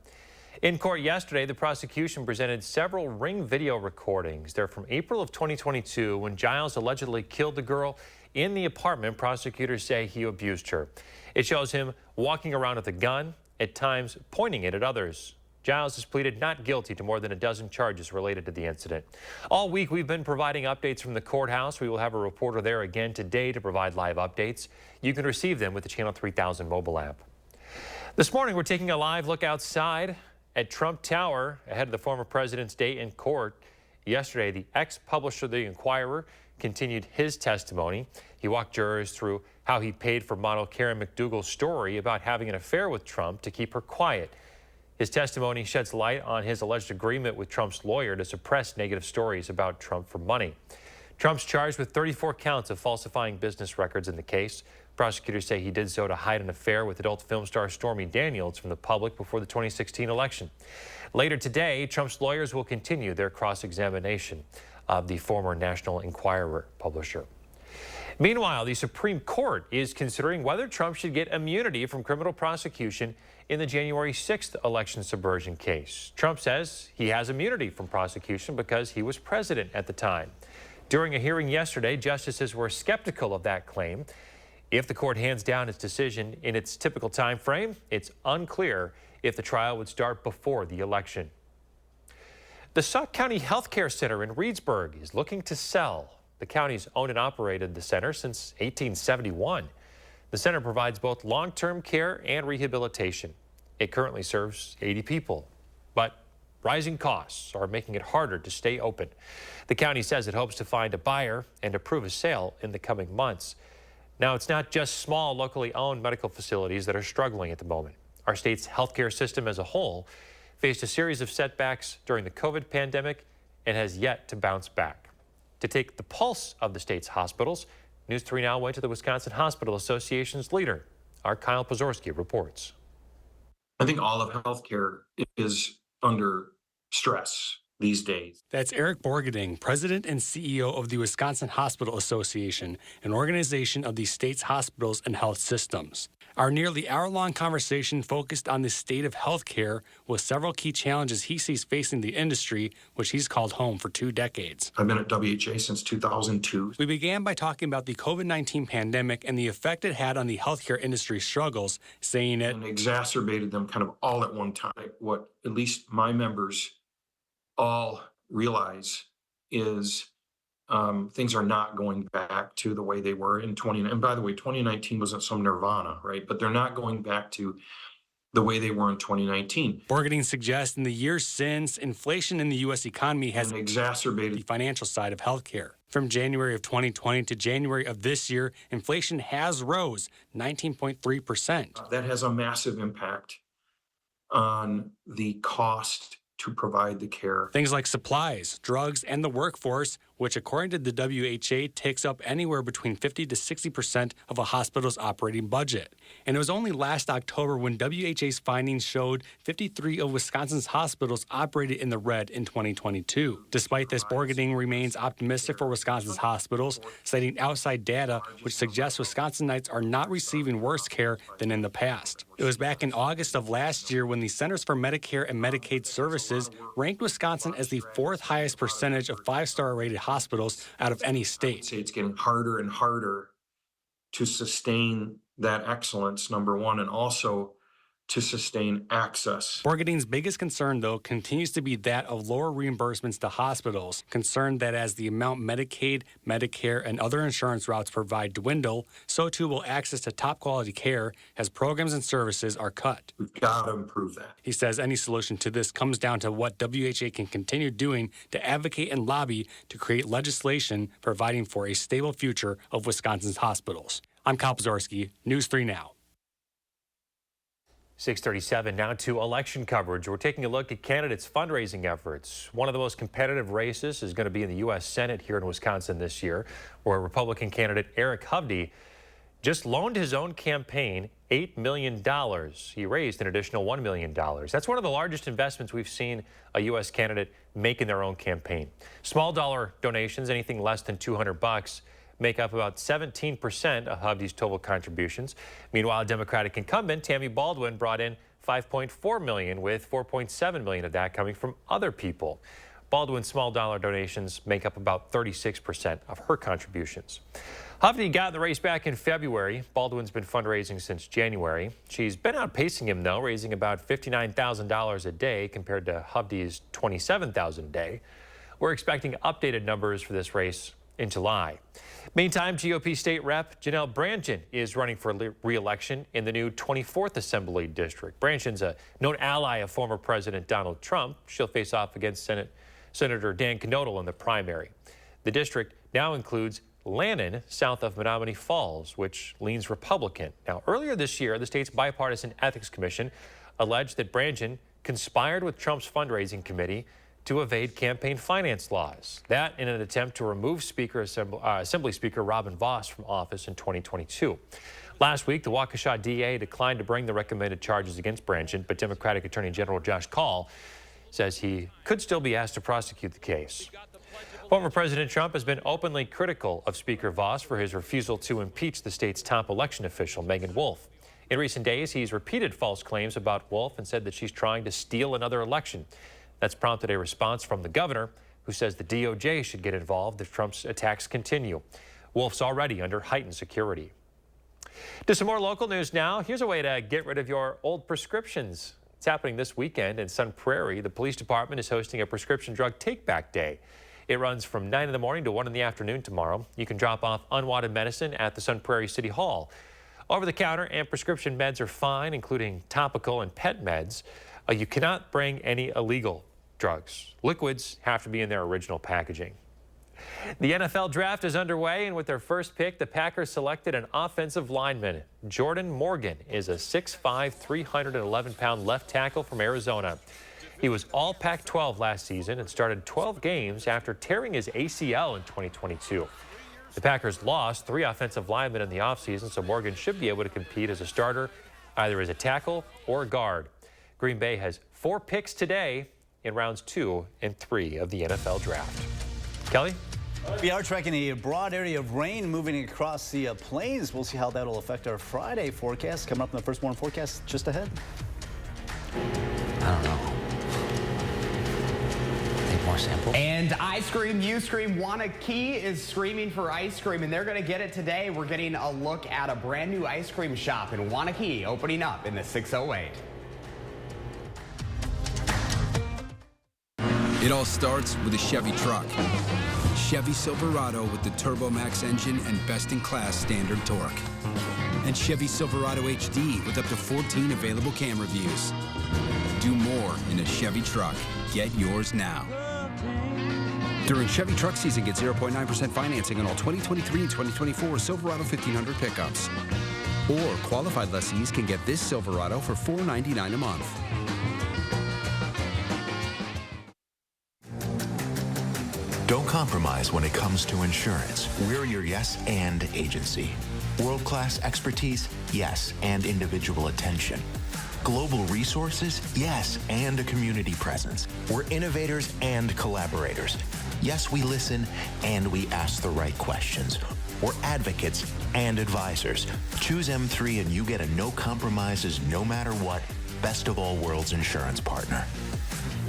In court yesterday, the prosecution presented several ring video recordings. They're from April of 2022 when Giles allegedly killed the girl in the apartment. Prosecutors say he abused her. It shows him walking around with a gun, at times pointing it at others. Giles has pleaded not guilty to more than a dozen charges related to the incident. All week, we've been providing updates from the courthouse. We will have a reporter there again today to provide live updates. You can receive them with the Channel 3000 mobile app. This morning, we're taking a live look outside at Trump Tower ahead of the former president's day in court. Yesterday, the ex-publisher of The Inquirer continued his testimony. He walked jurors through how he paid for model Karen McDougal's story about having an affair with Trump to keep her quiet. His testimony sheds light on his alleged agreement with Trump's lawyer to suppress negative stories about Trump for money. Trump's charged with 34 counts of falsifying business records in the case. Prosecutors say he did so to hide an affair with adult film star Stormy Daniels from the public before the 2016 election. Later today, Trump's lawyers will continue their cross-examination of the former National Enquirer publisher. Meanwhile, the Supreme Court is considering whether Trump should get immunity from criminal prosecution in the January 6th election subversion case. Trump says he has immunity from prosecution because he was president at the time. During a hearing yesterday, justices were skeptical of that claim. If the court hands down its decision in its typical time frame, it's unclear if the trial would start before the election. The Sauk County Health Care Center in Reedsburg is looking to sell. The county's owned and operated the center since 1871. The center provides both long-term care and rehabilitation. It currently serves 80 people, but rising costs are making it harder to stay open. The county says it hopes to find a buyer and approve a sale in the coming months. Now, it's not just small, locally owned medical facilities that are struggling at the moment. Our state's healthcare system as a whole faced a series of setbacks during the COVID pandemic and has yet to bounce back. To take the pulse of the state's hospitals, News 3 Now went to the Wisconsin Hospital Association's leader. Our Kyle Pozorski reports. I think all of healthcare is under stress these days. That's Eric Borgading, president and CEO of the Wisconsin Hospital Association, an organization of the state's hospitals and health systems. Our nearly hour-long conversation focused on the state of healthcare with several key challenges he sees facing the industry, which he's called home for 2 decades. I've been at WHA since 2002. We began by talking about the COVID-19 pandemic and the effect it had on the healthcare industry struggles, saying it and exacerbated them kind of all at one time. What at least my members all realize is things are not going back to the way they were in 20. And by the way, 2019 wasn't some nirvana, right? But they're not going back to the way they were in 2019. Borgading suggests in the years since, inflation in the U.S. economy has exacerbated the financial side of healthcare. From January of 2020 to January of this year, inflation has rose 19.3%. That has a massive impact on the cost to provide the care. Things like supplies, drugs, and the workforce, which according to the WHA takes up anywhere between 50 to 60% of a hospital's operating budget. And it was only last October when WHA's findings showed 53 of Wisconsin's hospitals operated in the red in 2022. Despite this, Borgading remains optimistic for Wisconsin's hospitals, citing outside data which suggests Wisconsinites are not receiving worse care than in the past. It was back in August of last year when the Centers for Medicare and Medicaid Services ranked Wisconsin as the 4th highest percentage of 5-star rated hospitals out of any state. It's getting harder and harder to sustain that excellence, number one, and also to sustain access. Borgading's biggest concern, though, continues to be that of lower reimbursements to hospitals, concerned that as the amount Medicaid, Medicare, and other insurance routes provide dwindle, so too will access to top-quality care as programs and services are cut. We've got to improve that. He says any solution to this comes down to what WHA can continue doing to advocate and lobby to create legislation providing for a stable future of Wisconsin's hospitals. I'm Kyle Pozorski, News 3 Now. 6:37 now to election coverage. We're taking a look at candidates' fundraising efforts. One of the most competitive races is going to be in the U.S. Senate here in Wisconsin this year, where Republican candidate Eric Hovde just loaned his own campaign $8 million. He raised an additional $1 million. That's one of the largest investments we've seen a U.S. candidate make in their own campaign. Small dollar donations, anything less than $200, make up about 17% of Hovde's total contributions. Meanwhile, Democratic incumbent Tammy Baldwin brought in $5.4 million, with $4.7 million of that coming from other people. Baldwin's small dollar donations make up about 36% of her contributions. Hovde got in the race back in February. Baldwin's been fundraising since January. She's been outpacing him, though, raising about $59,000 a day compared to Hovde's $27,000 a day. We're expecting updated numbers for this race in July. Meantime, GOP State Rep Janelle Brandtjen is running for re-election in the new 24th Assembly District. Brandtjen's a known ally of former President Donald Trump. She'll face off against Senator Dan Knodel in the primary. The district now includes Lannon, south of Menominee Falls, which leans Republican. Now, earlier this year, the state's bipartisan ethics commission alleged that Brandtjen conspired with Trump's fundraising committee to evade campaign finance laws. That in an attempt to remove Assembly Speaker Robin Vos from office in 2022. Last week, the Waukesha DA declined to bring the recommended charges against Brandtjen, but Democratic Attorney General Josh Kaul says he could still be asked to prosecute the case. Former President Trump has been openly critical of Speaker Vos for his refusal to impeach the state's top election official, Megan Wolfe. In recent days, he's repeated false claims about Wolfe and said that she's trying to steal another election. That's prompted a response from the governor, who says the DOJ should get involved if Trump's attacks continue. Wolf's already under heightened security. To some more local news now. Here's a way to get rid of your old prescriptions. It's happening this weekend in Sun Prairie. The police department is hosting a prescription drug take-back day. It runs from 9 in the morning to 1 in the afternoon tomorrow. You can drop off unwanted medicine at the Sun Prairie City Hall. Over-the-counter and prescription meds are fine, including topical and pet meds. You cannot bring any illegal drugs. Liquids have to be in their original packaging. The NFL draft is underway, and with their first pick, the Packers selected an offensive lineman. Jordan Morgan is a 6'5", 311-pound left tackle from Arizona. He was all Pac-12 last season and started 12 games after tearing his ACL in 2022. The Packers lost 3 offensive linemen in the offseason, so Morgan should be able to compete as a starter, either as a tackle or a guard. Green Bay has 4 picks today in rounds 2 and 3 of the NFL draft. Kelly? We are tracking a broad area of rain moving across the plains. We'll see how that'll affect our Friday forecast. Coming up in the first morning forecast just ahead. I don't know. Take more samples. And ice cream, you scream. Wanakee is screaming for ice cream, and they're going to get it today. We're getting a look at a brand new ice cream shop in Wanakee opening up in the 608. It all starts with a Chevy truck. Chevy Silverado with the TurboMax engine and best-in-class standard torque. And Chevy Silverado HD with up to 14 available camera views. Do more in a Chevy truck. Get yours now. During Chevy truck season, get 0.9% financing on all 2023 and 2024 Silverado 1500 pickups. Or qualified lessees can get this Silverado for $499 a month. Don't compromise when it comes to insurance. We're your yes and agency. World-class expertise, yes, and individual attention. Global resources, yes, and a community presence. We're innovators and collaborators. Yes, we listen and we ask the right questions. We're advocates and advisors. Choose M3 and you get a no compromises, no matter what, best of all worlds insurance partner.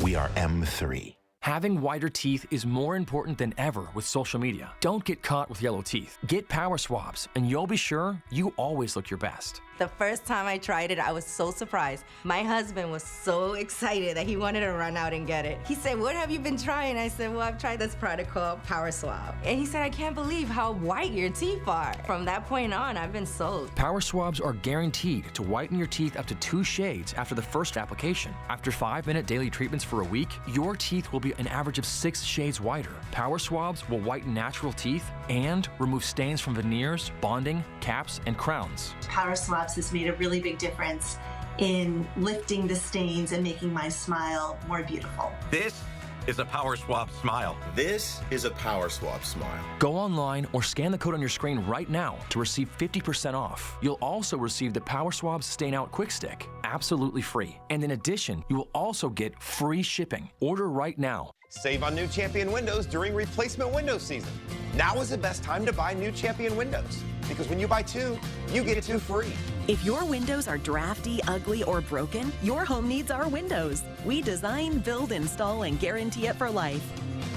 We are M3. Having whiter teeth is more important than ever with social media. Don't get caught with yellow teeth. Get power swabs, and you'll be sure you always look your best. The first time I tried it, I was so surprised. My husband was so excited that he wanted to run out and get it. He said, "What have you been trying?" I said, "Well, I've tried this product called Power Swab." And he said, "I can't believe how white your teeth are." From that point on, I've been sold. Power swabs are guaranteed to whiten your teeth up to 2 shades after the first application. After 5-minute daily treatments for a week, your teeth will be an average of 6 shades whiter. Power swabs will whiten natural teeth and remove stains from veneers, bonding, caps, and crowns. Power Swabs has made a really big difference in lifting the stains and making my smile more beautiful. This is a Power Swab smile. This is a Power Swab smile. Go online or scan the code on your screen right now to receive 50% off. You'll also receive the Power Swab Stain Out Quick Stick, absolutely free. And in addition, you will also get free shipping. Order right now. Save on new Champion windows during replacement window season. Now is the best time to buy new Champion windows, because when you buy 2, you get 2 free. If your windows are drafty, ugly, or broken, your home needs our windows. We design, build, install, and guarantee it for life.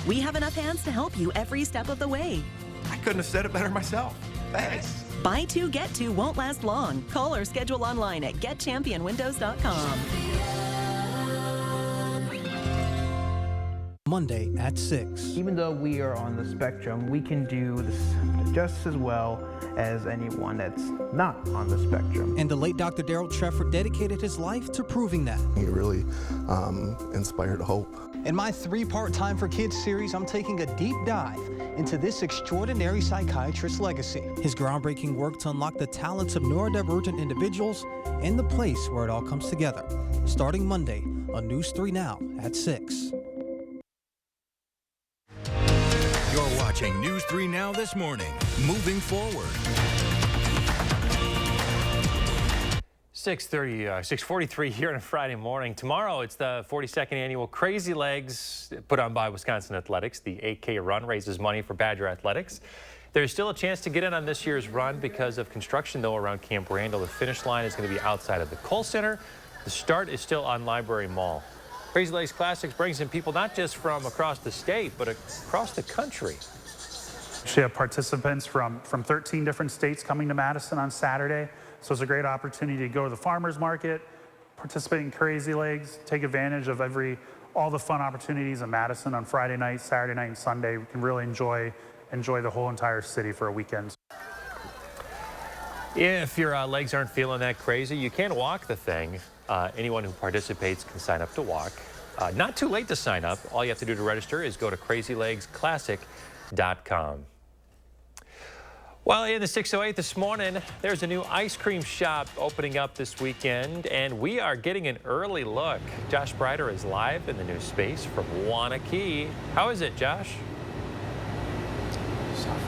We have enough hands to help you every step of the way. I couldn't have said it better myself. Thanks. Buy 2, get 2 won't last long. Call or schedule online at getchampionwindows.com. Monday at 6. Even though we are on the spectrum, we can do this just as well as anyone that's not on the spectrum. And the late Dr. Daryl Trefford dedicated his life to proving that. It really inspired hope. In my 3-part Time for Kids series, I'm taking a deep dive into this extraordinary psychiatrist's legacy. His groundbreaking work to unlock the talents of neurodivergent individuals and the place where it all comes together. Starting Monday on News 3 Now at 6. You're watching News 3 Now this morning. Moving forward. 6:43 here on a Friday morning. Tomorrow, it's the 42nd annual Crazy Legs put on by Wisconsin Athletics. The 8K run raises money for Badger Athletics. There's still a chance to get in on this year's run because of construction, though, around Camp Randall. The finish line is going to be outside of the Kohl Center. The start is still on Library Mall. Crazy Legs Classics brings in people not just from across the state, but across the country. We have participants from 13 different states coming to Madison on Saturday. So it's a great opportunity to go to the farmer's market, participate in Crazy Legs, take advantage of all the fun opportunities in Madison on Friday night, Saturday night, and Sunday. We can really enjoy the whole entire city for a weekend. If your legs aren't feeling that crazy, you can walk the thing. Anyone who participates can sign up to walk. Not too late to sign up. All you have to do to register is go to crazylegsclassic.com. Well, in the 608 this morning, there's a new ice cream shop opening up this weekend, and we are getting an early look. Josh Breider is live in the new space from Wanakee. How is it, Josh?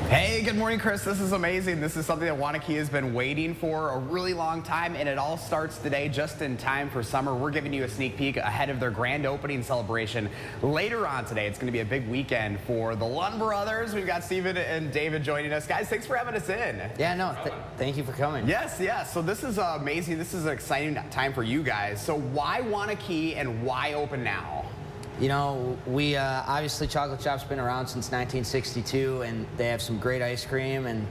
Hey, good morning, Chris. This is amazing. This is something that Wanakee has been waiting for a really long time, and it all starts today just in time for summer. We're giving you a sneak peek ahead of their grand opening celebration later on today. It's going to be a big weekend for the Lund brothers. We've got Steven and David joining us. Guys, thanks for having us in. Yeah, no, thank you for coming. Yes, yes. So this is amazing. This is an exciting time for you guys. So why Wanakee and why open now? You know, we obviously Chocolate Shop's been around since 1962, and they have some great ice cream. And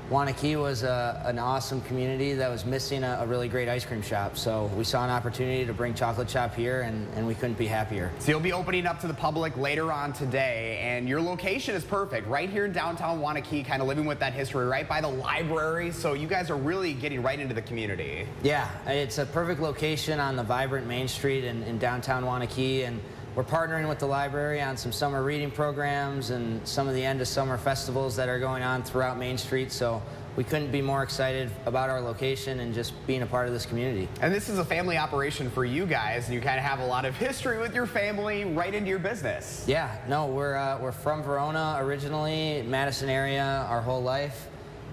Wanakee was an awesome community that was missing a really great ice cream shop. So we saw an opportunity to bring Chocolate Shop here, and we couldn't be happier. So you'll be opening up to the public later on today, and your location is perfect, right here in downtown Wanakee, kind of living with that history, right by the library. So you guys are really getting right into the community. Yeah, it's a perfect location on the vibrant Main Street in downtown Wanakee, and we're partnering with the library on some summer reading programs and some of the end of summer festivals that are going on throughout Main Street. So we couldn't be more excited about our location and just being a part of this community. And this is a family operation for you guys, and you kind of have a lot of history with your family right into your business. Yeah, no, we're from Verona originally, Madison area our whole life.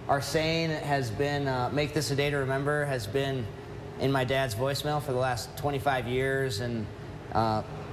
Our saying has been, make this a day to remember, has been in my dad's voicemail for the last 25 years. And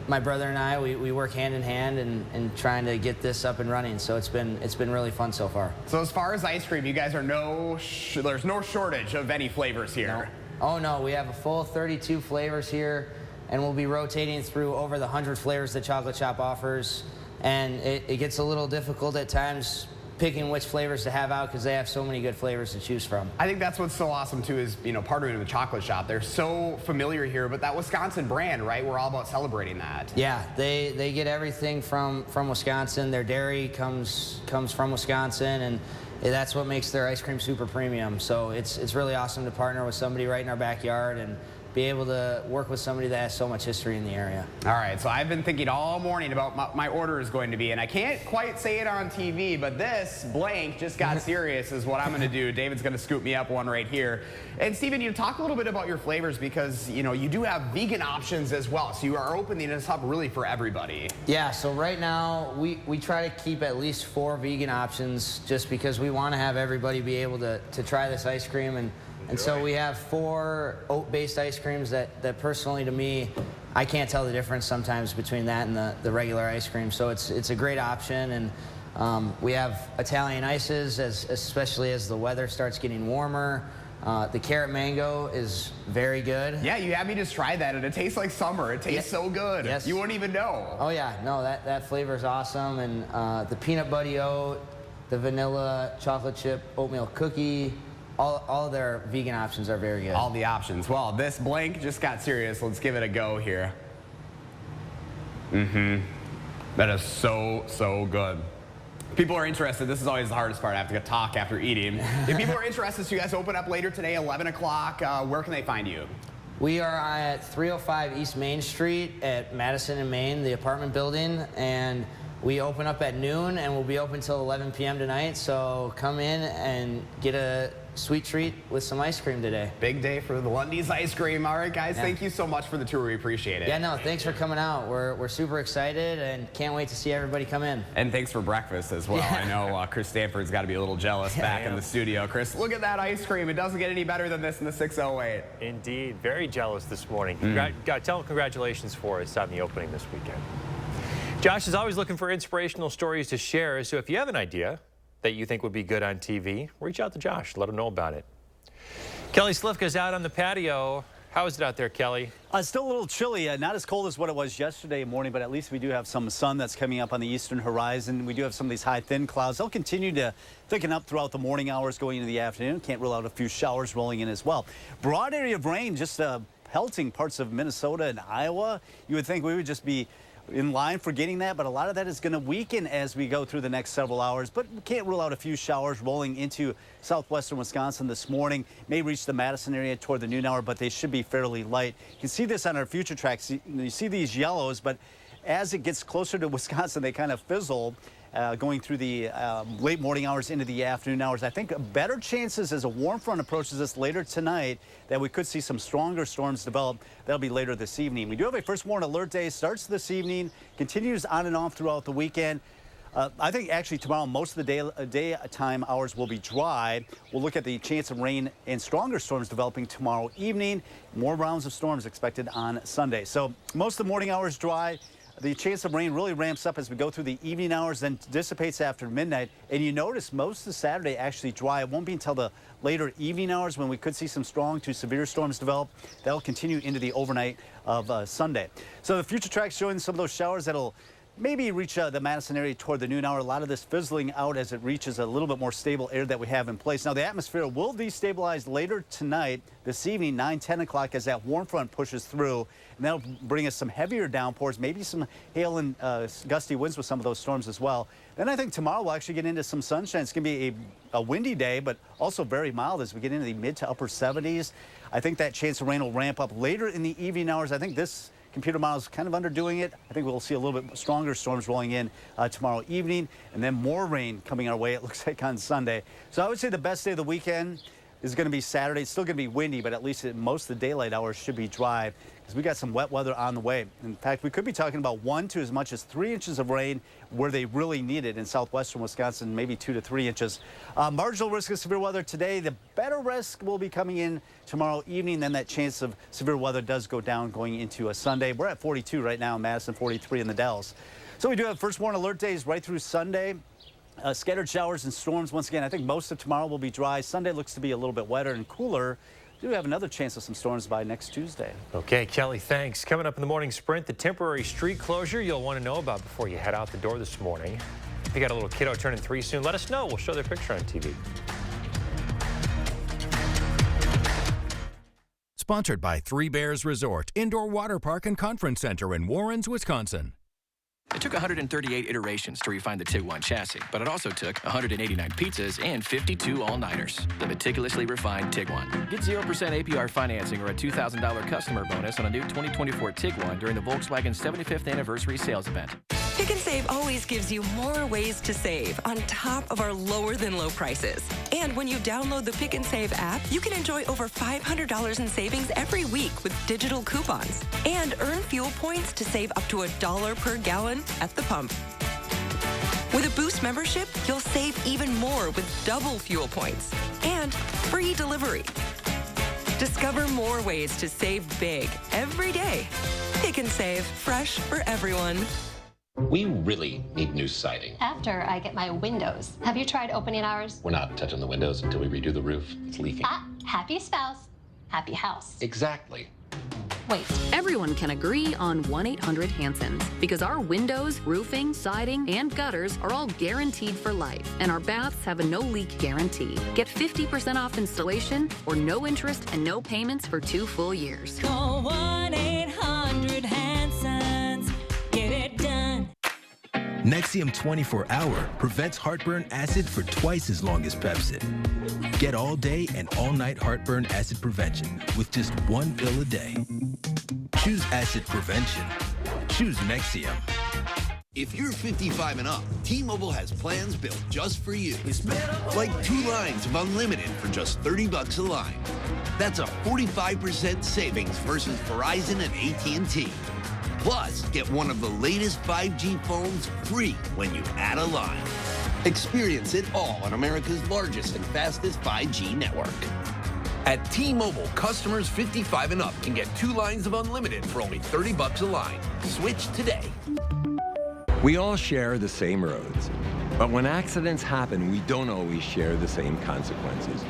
my brother and I, we work hand in hand in trying to get this up and running. So it's been really fun so far. So as far as ice cream, you guys are there's no shortage of any flavors here. No. Oh no, we have a full 32 flavors here, and we'll be rotating through over the 100 flavors that Chocolate Shop offers. And it gets a little difficult at times picking which flavors to have out because they have so many good flavors to choose from. I think that's what's so awesome too is, you know, partnering with the Chocolate Shop. They're so familiar here, but that Wisconsin brand, right? We're all about celebrating that. Yeah, they get everything from Wisconsin. Their dairy comes from Wisconsin, and that's what makes their ice cream super premium. So it's really awesome to partner with somebody right in our backyard and be able to work with somebody that has so much history in the area. All right, so I've been thinking all morning about what my order is going to be, and I can't quite say it on TV, but this blank just got serious is what I'm going to do. David's going to scoop me up one right here. And Steven, you talk a little bit about your flavors because, you know, you do have vegan options as well, so you are opening this up really for everybody. Yeah, so right now we try to keep at least 4 vegan options just because we want to have everybody be able to try this ice cream. And so we have 4 oat-based ice creams that personally to me, I can't tell the difference sometimes between that and the regular ice cream. So it's a great option. And we have Italian ices, especially as the weather starts getting warmer. The carrot mango is very good. Yeah, you had me just try that, and it tastes like summer. It tastes so good. Yes. You wouldn't even know. Oh yeah, no, that flavor is awesome. And the peanut buddy oat, the vanilla chocolate chip oatmeal cookie, all of their vegan options are very good. All the options. Well, this blank just got serious. Let's give it a go here. That is so good. People are interested. This is always the hardest part. I have to talk after eating. If people are interested, so you guys open up later today, 11 o'clock. Where can they find you? We are at 305 East Main Street at Madison and Main, the apartment building, and we open up at noon, and we'll be open till 11 p.m. tonight. So come in and get a sweet treat with some ice cream today. Big day for the Lundy's ice cream. All right, guys, thank you so much for the tour. We appreciate it. Yeah, no, thanks for coming out. We're super excited and can't wait to see everybody come in. And thanks for breakfast as well. Yeah. I know Chris Stanford's got to be a little jealous back in the studio. Chris, look at that ice cream. It doesn't get any better than this in the 608. Indeed, very jealous this morning. Tell them congratulations for us on the opening this weekend. Josh is always looking for inspirational stories to share, so if you have an idea that you think would be good on TV, reach out to Josh. Let him know about it. Kelly Slifka's out on the patio. How is it out there, Kelly? Still a little chilly. Not as cold as what it was yesterday morning, but at least we do have some sun that's coming up on the eastern horizon. We do have some of these high, thin clouds. They'll continue to thicken up throughout the morning hours going into the afternoon. Can't rule out a few showers rolling in as well. Broad area of rain just pelting parts of Minnesota and Iowa. You would think we would just be in line for getting that, but a lot of that is going to weaken as we go through the next several hours. But we can't rule out a few showers rolling into southwestern Wisconsin this morning. May reach the Madison area toward the noon hour, but they should be fairly light. You can see this on our future tracks. You see these yellows, but as it gets closer to Wisconsin, they kind of fizzle. Going through the late morning hours into the afternoon hours. I think better chances as a warm front approaches us later tonight that we could see some stronger storms develop. That'll be later this evening. We do have a first warn alert day. Starts this evening, continues on and off throughout the weekend. I think actually tomorrow most of the daytime hours will be dry. We'll look at the chance of rain and stronger storms developing tomorrow evening. More rounds of storms expected on Sunday. So most of the morning hours dry. The chance of rain really ramps up as we go through the evening hours, then dissipates after midnight. And you notice most of Saturday actually dry. It won't be until the later evening hours when we could see some strong to severe storms develop. That'll continue into the overnight of Sunday. So the future track's showing some of those showers that'll maybe reach the Madison area toward the noon hour. A lot of this fizzling out as it reaches a little bit more stable air that we have in place. Now, the atmosphere will destabilize later tonight, this evening, 9-10 o'clock, as that warm front pushes through. And that'll bring us some heavier downpours, maybe some hail and gusty winds with some of those storms as well. Then I think tomorrow we'll actually get into some sunshine. It's going to be a windy day, but also very mild as we get into the mid to upper 70s. I think that chance of rain will ramp up later in the evening hours. I think this computer model is kind of underdoing it. I think we'll see a little bit stronger storms rolling in tomorrow evening, and then more rain coming our way, it looks like, on Sunday. So I would say the best day of the weekend is going to be Saturday. It's still going to be windy, but at least most of the daylight hours should be dry because we got some wet weather on the way. In fact, we could be talking about 1 to as much as 3 inches of rain where they really need it in southwestern Wisconsin, maybe 2 to 3 inches. Marginal risk of severe weather today. The better risk will be coming in tomorrow evening. Then that chance of severe weather does go down going into a Sunday. We're at 42 right now in Madison, 43 in the Dells. So we do have first warn alert days right through Sunday. Scattered showers and storms. Once again, I think most of tomorrow will be dry. Sunday looks to be a little bit wetter and cooler. We do have another chance of some storms by next Tuesday. Okay, Kelly, thanks. Coming up in the morning sprint, the temporary street closure you'll want to know about before you head out the door this morning. If you got a little kiddo turning 3 soon, let us know. We'll show their picture on TV. Sponsored by Three Bears Resort, Indoor Water Park and Conference Center in Warrens, Wisconsin. It took 138 iterations to refine the Tiguan chassis, but it also took 189 pizzas and 52 all-nighters. The meticulously refined Tiguan. Get 0% APR financing or a $2,000 customer bonus on a new 2024 Tiguan during the Volkswagen 75th anniversary sales event. Pick and Save always gives you more ways to save on top of our lower-than-low prices. And when you download the Pick and Save app, you can enjoy over $500 in savings every week with digital coupons and earn fuel points to save up to $1 per gallon at the pump. With a Boost membership, you'll save even more with double fuel points and free delivery. Discover more ways to save big every day. Pick and Save, fresh for everyone. We really need new siding. After I get my windows. Have you tried opening ours? We're not touching the windows until we redo the roof. It's leaking. Happy spouse, happy house. Exactly. Wait. Everyone can agree on 1-800-HANSON's because our windows, roofing, siding, and gutters are all guaranteed for life, and our baths have a no-leak guarantee. Get 50% off installation or no interest and no payments for 2 full years. Call 1-800-HANSON's. Get it done. Nexium 24-Hour prevents heartburn acid for twice as long as Pepcid. Get all day and all night heartburn acid prevention with just 1 pill a day. Choose acid prevention. Choose Nexium. If you're 55 and up, T-Mobile has plans built just for you. Like 2 lines of unlimited for just $30 a line. That's a 45% savings versus Verizon and AT&T. Plus, get one of the latest 5G phones free when you add a line. Experience it all on America's largest and fastest 5G network. At T-Mobile, customers 55 and up can get 2 lines of unlimited for only $30 a line. Switch today. We all share the same roads, but when accidents happen, we don't always share the same consequences.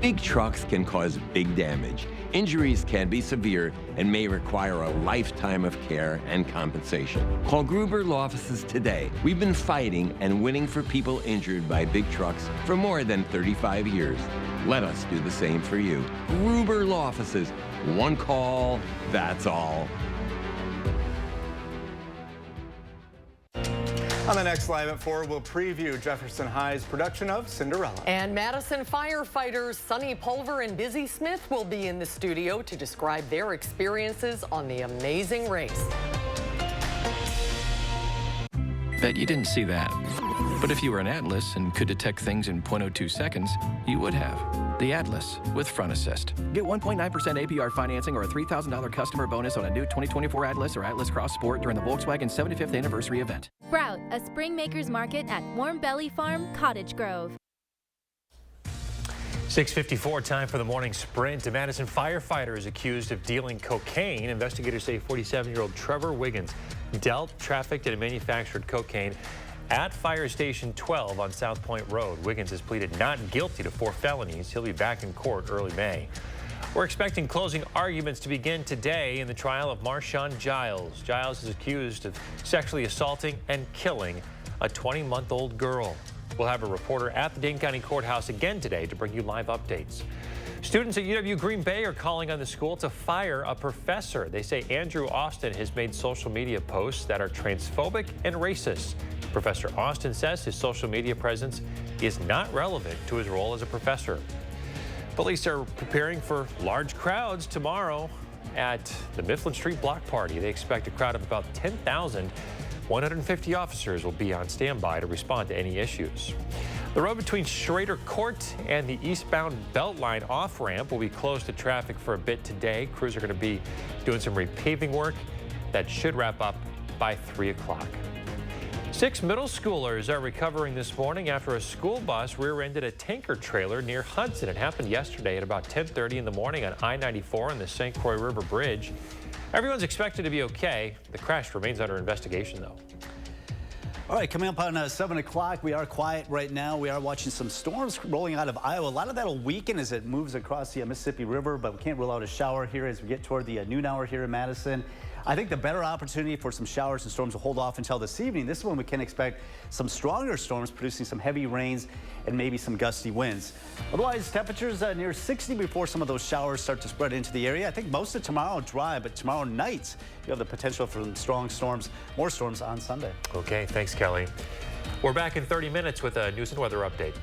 Big trucks can cause big damage. Injuries can be severe and may require a lifetime of care and compensation. Call Gruber Law Offices today. We've been fighting and winning for people injured by big trucks for more than 35 years. Let us do the same for you. Gruber Law Offices. 1 call, that's all. On the next Live at 4, we'll preview Jefferson High's production of Cinderella. And Madison firefighters Sonny Pulver and Busy Smith will be in the studio to describe their experiences on the amazing race. Bet you didn't see that. But if you were an Atlas and could detect things in 0.02 seconds, you would have. The Atlas with Front Assist. Get 1.9% APR financing or a $3,000 customer bonus on a new 2024 Atlas or Atlas Cross Sport during the Volkswagen 75th anniversary event. Sprout, a spring makers market at Warm Belly Farm, Cottage Grove. 6:54, time for the morning sprint. A Madison firefighter is accused of dealing cocaine. Investigators say 47-year-old Trevor Wiggins dealt, trafficked, and manufactured cocaine at Fire Station 12 on South Point Road. Wiggins has pleaded not guilty to 4 felonies. He'll be back in court early May. We're expecting closing arguments to begin today in the trial of Marshawn Giles. Giles is accused of sexually assaulting and killing a 20-month-old girl. We'll have a reporter at the Dane County Courthouse again today to bring you live updates. Students at UW Green Bay are calling on the school to fire a professor. They say Andrew Austin has made social media posts that are transphobic and racist. Professor Austin says his social media presence is not relevant to his role as a professor. Police are preparing for large crowds tomorrow at the Mifflin Street Block Party. They expect a crowd of about 10,000. 150 officers will be on standby to respond to any issues. The road between Schrader Court and the eastbound Beltline off-ramp will be closed to traffic for a bit today. Crews are going to be doing some repaving work that should wrap up by 3 o'clock. 6 middle schoolers are recovering this morning after a school bus rear-ended a tanker trailer near Hudson. It happened yesterday at about 10:30 in the morning on I-94 on the St. Croix River Bridge. Everyone's expected to be okay. The crash remains under investigation, though. All right, coming up on 7 o'clock, we are quiet right now. We are watching some storms rolling out of Iowa. A lot of that will weaken as it moves across the Mississippi River, but we can't rule out a shower here as we get toward the noon hour here in Madison. I think the better opportunity for some showers and storms will hold off until this evening. This is when we can expect some stronger storms producing some heavy rains and maybe some gusty winds. Otherwise, temperatures near 60 before some of those showers start to spread into the area. I think most of tomorrow dry, but tomorrow night you have the potential for some strong storms, more storms on Sunday. Okay, thanks, Kelly. We're back in 30 minutes with a news and weather update.